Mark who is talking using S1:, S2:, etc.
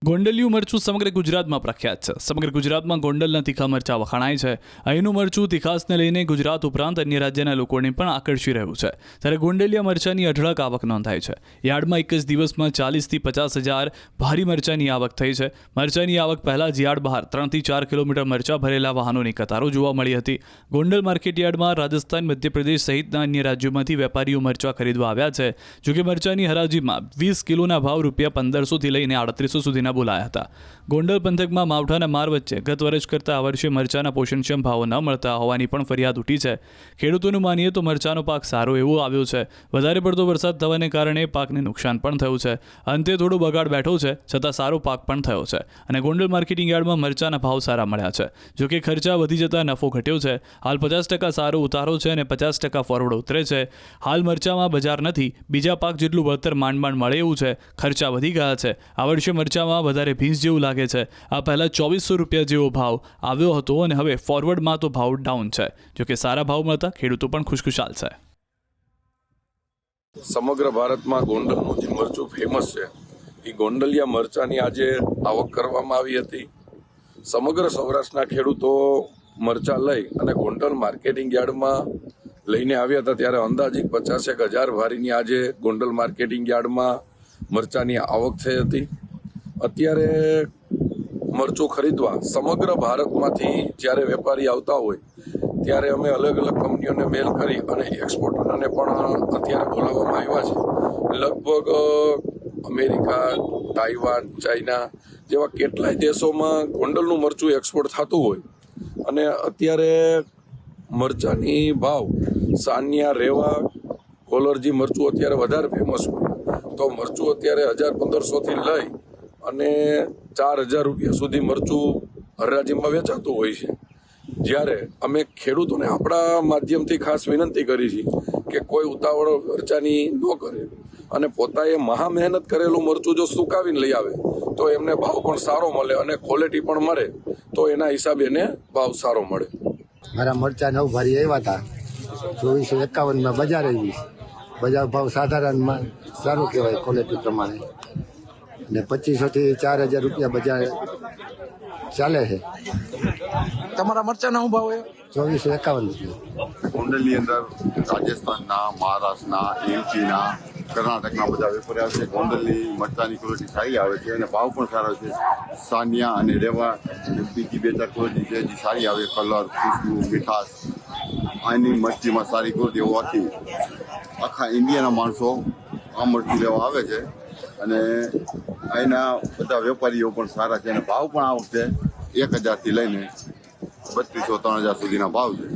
S1: ગોંડલિયું મરચું સમગ્ર ગુજરાતમાં પ્રખ્યાત છે. સમગ્ર ગુજરાતમાં ગોંડલના તીખા મરચાં વખણાય છે. અહીંનું મરચું તીખાસને લઈને ગુજરાત ઉપરાંત અન્ય રાજ્યના લોકોને પણ આકર્ષી રહ્યું છે. ત્યારે ગોંડલિયા મરચાંની અઢળક આવક નોંધાઈ છે. યાર્ડમાં એક જ દિવસમાં 40 થી 50 હજાર ભારી મરચાંની આવક થઈ છે. મરચાંની આવક પહેલા જ યાર્ડ બહાર 3 થી 4 કિલોમીટર મરચાં ભરેલા વાહનોની કતારો જોવા મળી હતી. ગોંડલ માર્કેટ યાર્ડમાં રાજસ્થાન, મધ્યપ્રદેશ સહિતના અન્ય રાજ્યોમાંથી વેપારીઓ મરચાં ખરીદવા આવ્યા છે. જોકે મરચાંની હરાજીમાં 20 કિલોના ભાવ ₹1500 થી લઈને 3800 સુધીના બોલાયા હતા. ગોંડલ પંથકમાં માવઠાના માર વચ્ચે ગત વર્ષ કરતાં આ વર્ષે મરચાના પોષણક્ષમ ભાવો ન મળતા હોવાની પણ ફરિયાદ ઉઠી છે. ખેડૂતોનું માનીએ તો મરચાનો પાક સારો એવો આવ્યો છે. વધારે પડતો વરસાદ થવાને કારણે પાકને નુકસાન પણ થયું છે. અંતે થોડો બગાડ બેઠો છે, છતાં સારો પાક પણ થયો છે અને ગોંડલ માર્કેટિંગ યાર્ડમાં મરચાના ભાવ સારા મળ્યા છે. જોકે ખર્ચા વધી જતા નફો ઘટ્યો છે. હાલ 50% સારો ઉતારો છે અને 50% ફોરવર્ડ ઉતરે છે. હાલ મરચામાં બજાર નથી. બીજા પાક જેટલું વળતર માંડ મળે એવું છે. ખર્ચા વધી ગયા છે. આ વર્ષે મરચામાં વધારે ભીંસ જેવું લાગે છે. આ પહેલા ₹2400 જેવો ભાવ આવ્યો હતો અને હવે ફોરવર્ડમાં તો ભાવ ડાઉન છે. જોકે સારા ભાવ મળતા ખેડૂતો પણ ખુશખુશાલ છે.
S2: સમગ્ર ભારતમાં ગોંડલનું જે મરચું ફેમસ છે એ ગોંડલિયા મરચાની આજે આવક કરવામાં આવી હતી. સમગ્ર સૌરાષ્ટ્રના ખેડૂતો મરચાં લઈ અને ગોંડલ માર્કેટિંગ યાર્ડમાં લઈને આવ્યા હતા. ત્યારે અંદાજિત 50,000 ભારીની આજે ગોંડલ માર્કેટિંગ યાર્ડમાં મરચાની આવક થઈ હતી. અત્યારે મરચું ખરીદવા સમગ્ર ભારતમાંથી જ્યારે વેપારી આવતા હોય ત્યારે અમે અલગ અલગ કંપનીઓને મેલ કરી અને એક્સપોર્ટરને પણ અત્યારે બોલાવવામાં આવ્યા છે. લગભગ અમેરિકા, તાઇવાન, ચાઇના જેવા કેટલાય દેશોમાં ગોંડલનું મરચું એક્સપોર્ટ થતું હોય અને અત્યારે મરચાની ભાવ સાનિયા, રેવા, કોલરજી મરચું અત્યારે વધારે ફેમસ હોય તો મરચું અત્યારે 1500 થી લઈ અને ₹4000 સુધી મરચું હરાજીમાં વેચાતું હોય છે. જ્યારે અમે ખેડૂતોને આપણા માધ્યમથી ખાસ વિનંતી કરી છે કે કોઈ ઉતાવળ મરચાની ન કરે અને પોતાએ મહા મહેનત કરેલું મરચું જો સુકાવીને લઈ આવે તો એમને ભાવ પણ સારો મળે અને ક્વોલિટી પણ મળે તો એના હિસાબે એને ભાવ સારો મળે.
S3: મારા મરચાં 9 ભારી આવ્યા હતા. 2451માં બજાર આવી. બજાર ભાવ સાધારણમાં સારું કહેવાય ક્વોલિટી પ્રમાણે અને 2500 થી ₹4000 બજાર ચાલે છે.
S4: તમારા મરચાના શું ભાવ છે?
S3: ₹2451.
S5: ગોંડલની અંદર રાજસ્થાનના, મહારાષ્ટ્રના, યુપીના, કર્ણાટકના બધા વેપારી આવે છે. ગોંડલની મરચાની ક્વોલિટી સારી આવે છે અને ભાવ પણ સારો છે. સાનિયા અને રેવા બીજી 2-4 ક્વોલિટી છે જે સારી આવે. કલર, ખુશ્બુ, મીઠાશ આની મરચીમાં સારી ક્વોલિટી હોવાથી આખા ઇન્ડિયાના માણસો આ મરચી લેવા આવે છે અને અહીંના બધા વેપારીઓ પણ સારા છે અને ભાવ પણ આ વખતે 1000 થી લઈને 3200-3000 સુધીના ભાવ છે.